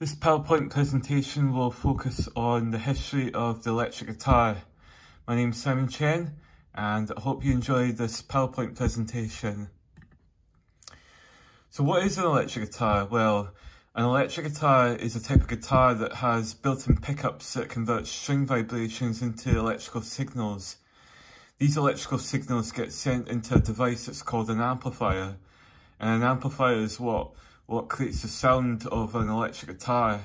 This PowerPoint presentation will focus on the history of the electric guitar. My name's Simeon Chien, and I hope you enjoy this PowerPoint presentation. So what is an electric guitar? Well, an electric guitar is a type of guitar that has built-in pickups that convert string vibrations into electrical signals. These electrical signals get sent into a device that's called an amplifier, and an amplifier is what creates the sound of an electric guitar.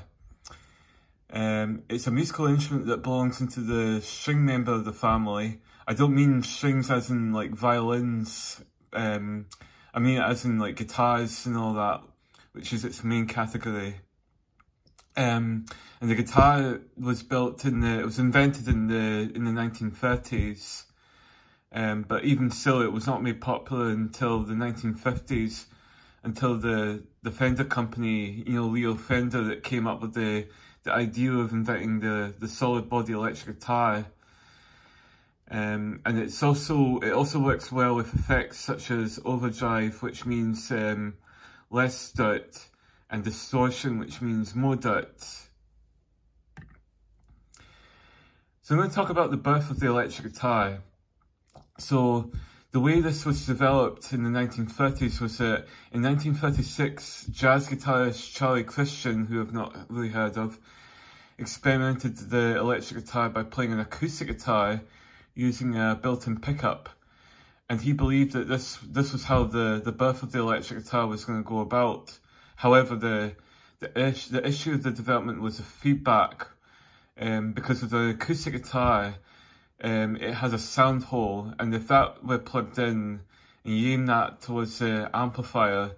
It's a musical instrument that belongs into the string member of the family. I don't mean strings as in like violins, I mean it as in like guitars and all that, which is its main category. And the guitar was invented in the 1930s. But even still, it was not made popular until the 1950s, until the Fender company, Leo Fender, that came up with the idea of inventing the solid body electric guitar. And it also works well with effects such as overdrive, which means less dirt, and distortion, which means more dirt. So I'm going to talk about the birth of the electric guitar. So the way this was developed in the 1930s was that in 1936, jazz guitarist Charlie Christian, who I've not really heard of, experimented the electric guitar by playing an acoustic guitar using a built-in pickup. And he believed that this was how the birth of the electric guitar was going to go about. However, the issue of the development was the feedback, because with the acoustic guitar, it has a sound hole, and if that were plugged in and you aim that towards the amplifier,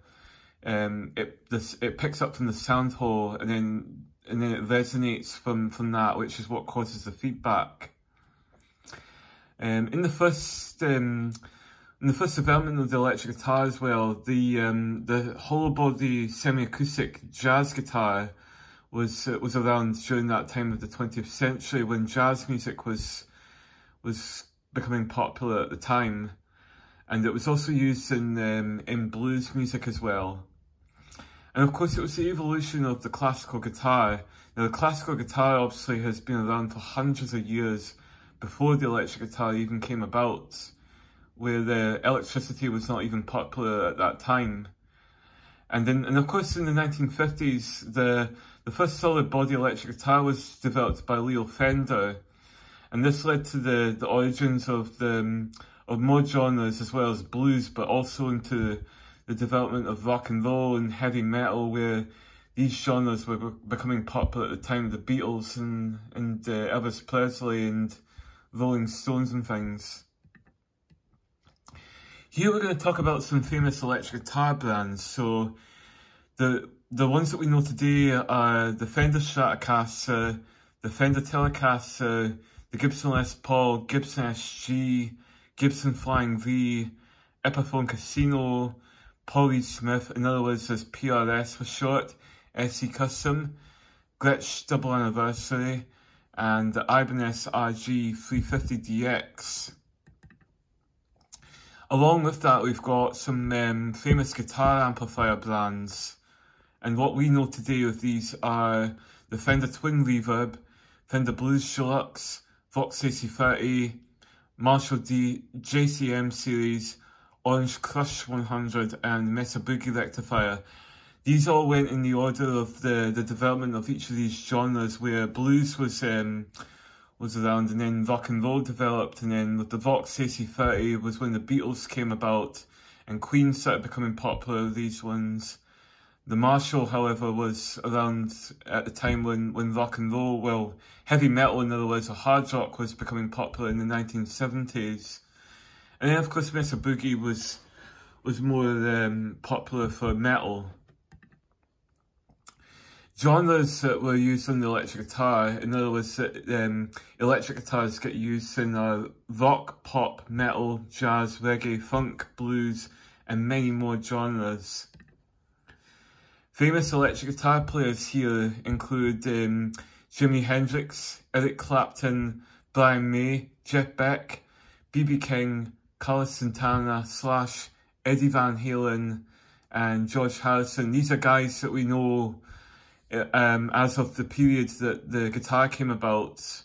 it picks up from the sound hole, and then it resonates from that, which is what causes the feedback. In the first development of the electric guitar as well, the hollow body semi-acoustic jazz guitar was around during that time of the 20th century, when jazz music was becoming popular at the time, and it was also used in blues music as well. And of course, it was the evolution of the classical guitar. Now, the classical guitar obviously has been around for hundreds of years before the electric guitar even came about, where the electricity was not even popular at that time. And of course, in the 1950s, the first solid body electric guitar was developed by Leo Fender. And this led to the origins of more genres as well as blues, but also into the development of rock and roll and heavy metal, where these genres were becoming popular at the time of the Beatles and Elvis Presley and Rolling Stones and things. Here we're going to talk about some famous electric guitar brands. So the ones that we know today are the Fender Stratocaster, the Fender Telecaster, the Gibson Les Paul, Gibson SG, Gibson Flying V, Epiphone Casino, Paulie Smith, in other words as PRS for short, SE Custom, Gretsch Double Anniversary, and the Ibanez RG 350DX. Along with that, we've got some famous guitar amplifier brands, and what we know today of these are the Fender Twin Reverb, Fender Blues Deluxe, Vox AC30, Marshall D, JCM series, Orange Crush 100, and Mesa Boogie Rectifier. These all went in the order of the development of each of these genres, where blues was around, and then rock and roll developed, and then with the Vox AC30 was when the Beatles came about, and Queen started becoming popular with these ones. The Marshall, however, was around at the time when rock and roll, well, heavy metal in other words, or hard rock, was becoming popular in the 1970s. And then of course Mesa Boogie was more popular for metal. Genres that were used on the electric guitar, in other words, electric guitars get used in rock, pop, metal, jazz, reggae, funk, blues, and many more genres. Famous electric guitar players here include Jimi Hendrix, Eric Clapton, Brian May, Jeff Beck, B.B. King, Carlos Santana, Slash, Eddie Van Halen, and George Harrison. These are guys that we know as of the period that the guitar came about.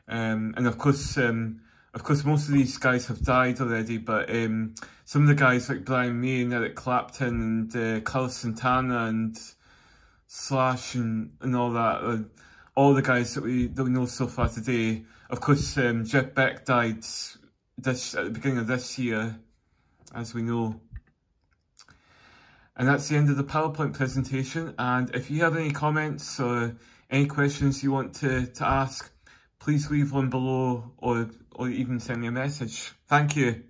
And of course, most of these guys have died already, but some of the guys like Brian May and Eric Clapton and Carlos Santana and Slash and all that, all the guys that we know so far today. Of course, Jeff Beck died at the beginning of this year, as we know. And that's the end of the PowerPoint presentation. And if you have any comments or any questions you want to ask, please leave one below or even send me a message. Thank you.